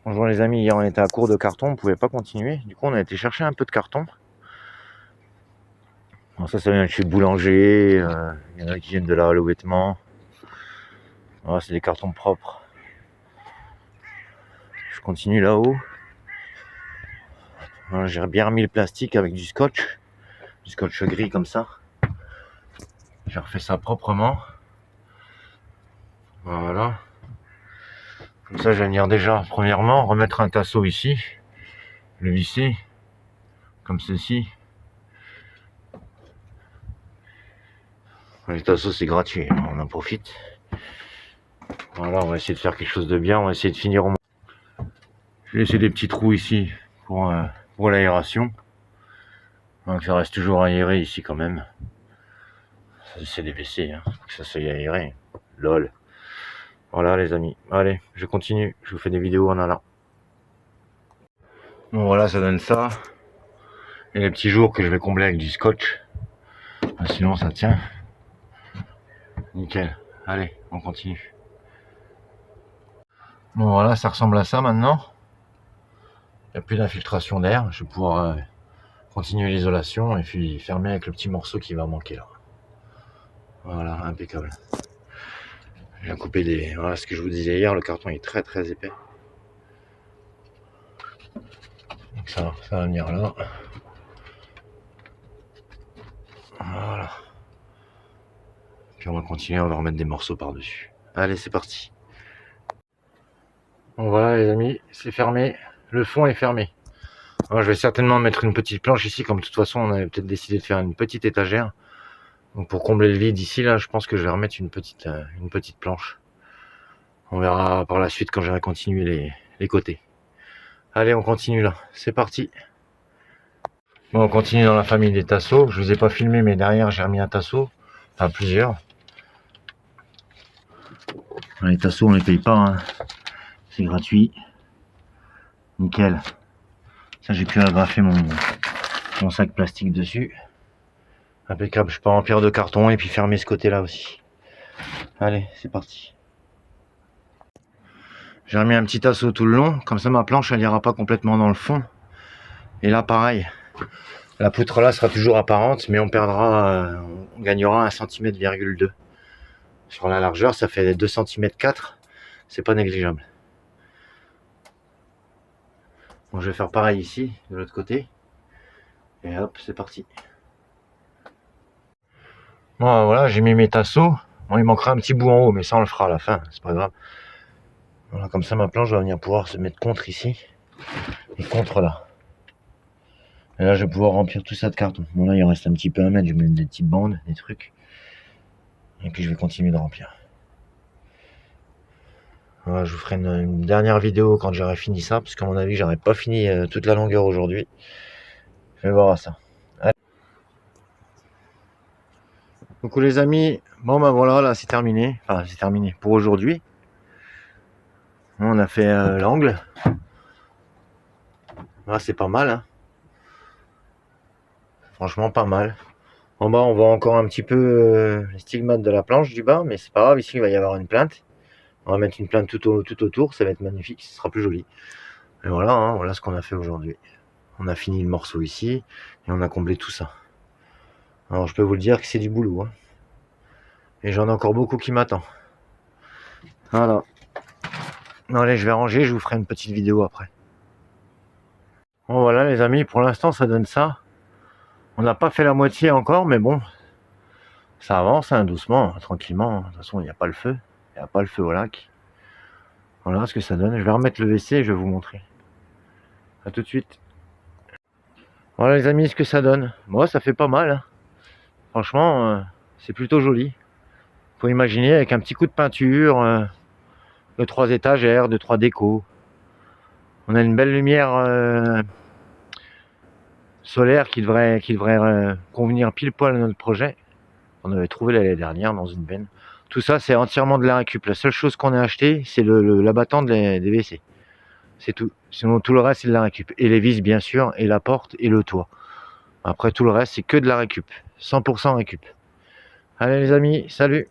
Bonjour les amis, hier on était à court de carton, on pouvait pas continuer. Du coup on a été chercher un peu de carton. Alors ça vient de chez Boulanger, il y en a qui viennent de la Halle aux vêtements. Voilà, c'est des cartons propres. Je continue là-haut. Voilà, j'ai bien remis le plastique avec du scotch gris comme ça. J'ai refait ça proprement. Voilà. Comme ça je vais venir déjà, premièrement, remettre un tasseau ici, le visser, comme ceci. Les tasseaux c'est gratuit, on en profite. Voilà, on va essayer de faire quelque chose de bien, on va essayer de finir au moins. J'ai laissé des petits trous ici pour l'aération. Donc ça reste toujours aéré ici quand même. C'est des WC, hein, que ça soit aéré. Lol. Voilà les amis. Allez, je continue. Je vous fais des vidéos en allant. Bon voilà, ça donne ça. Et les petits jours que je vais combler avec du scotch. Sinon ça tient. Nickel. Allez, on continue. Bon voilà, ça ressemble à ça maintenant. Il n'y a plus d'infiltration d'air. Je vais pouvoir continuer l'isolation et puis fermer avec le petit morceau qui va manquer là. Voilà, impeccable. J'ai coupé des... Voilà ce que je vous disais hier, le carton est très très épais. Donc ça va venir là. Voilà. Puis on va continuer, on va remettre des morceaux par-dessus. Allez, c'est parti. Bon voilà les amis, c'est fermé. Le fond est fermé. Alors, je vais certainement mettre une petite planche ici, comme de toute façon on avait peut-être décidé de faire une petite étagère. Donc pour combler le vide ici, là, je pense que je vais remettre une petite planche. On verra par la suite quand j'aurai continué les côtés. Allez, on continue là, c'est parti. Bon, on continue dans la famille des tasseaux. Je vous ai pas filmé, mais derrière j'ai remis un tasseau, enfin plusieurs. Les tasseaux on les paye pas, hein. C'est gratuit. Nickel. Ça j'ai pu agrafer mon sac plastique dessus. Impeccable, je peux remplir de carton et puis fermer ce côté là aussi. Allez, c'est parti. J'ai remis un petit tasseau tout le long, comme ça ma planche elle ira pas complètement dans le fond. Et là pareil, la poutre là sera toujours apparente, mais on gagnera 1,2 cm. Sur la largeur, ça fait 2 cm 4, c'est pas négligeable. Bon, je vais faire pareil ici, de l'autre côté. Et hop, c'est parti. Bon, voilà, j'ai mis mes tasseaux. Bon, il manquera un petit bout en haut, mais ça on le fera à la fin, c'est pas grave. Voilà, comme ça ma planche va venir pouvoir se mettre contre ici et contre là. Et là je vais pouvoir remplir tout ça de carton. Bon là il reste un petit peu à mettre, je vais mettre des petites bandes, des trucs. Et puis je vais continuer de remplir. Voilà, je vous ferai une dernière vidéo quand j'aurai fini ça, parce qu'à mon avis j'aurai pas fini toute la longueur aujourd'hui. Je vais voir à ça. Allez. Coucou les amis, bon ben voilà, là c'est terminé. Enfin c'est terminé pour aujourd'hui. On a fait l'angle. Là c'est pas mal, hein. Franchement pas mal. En bas on voit encore un petit peu les stigmates de la planche du bas, mais c'est pas grave, ici il va y avoir une plainte. On va mettre une plainte tout autour, ça va être magnifique, ce sera plus joli. Et voilà, hein, voilà ce qu'on a fait aujourd'hui. On a fini le morceau ici et on a comblé tout ça. Alors je peux vous le dire que c'est du boulot, hein. Et j'en ai encore beaucoup qui m'attendent. Voilà. Allez, je vais ranger, je vous ferai une petite vidéo après. Bon voilà les amis, pour l'instant ça donne ça. On n'a pas fait la moitié encore, mais bon, ça avance, hein, doucement, tranquillement. De toute façon, il n'y a pas le feu. Il n'y a pas le feu au lac. Voilà ce que ça donne. Je vais remettre le WC et je vais vous montrer. A tout de suite. Voilà les amis, ce que ça donne. Moi, ça fait pas mal, hein. Franchement, c'est plutôt joli. Faut imaginer avec un petit coup de peinture, de 3 étagères, de 3 décos. On a une belle lumière solaire qui devrait convenir pile poil à notre projet. On avait trouvé l'année dernière dans une benne. Tout ça, c'est entièrement de la récup. La seule chose qu'on a acheté, c'est l'abattant des WC. C'est tout. Sinon, tout le reste, c'est de la récup. Et les vis, bien sûr, et la porte, et le toit. Après, tout le reste, c'est que de la récup. 100% récup. Allez les amis, salut!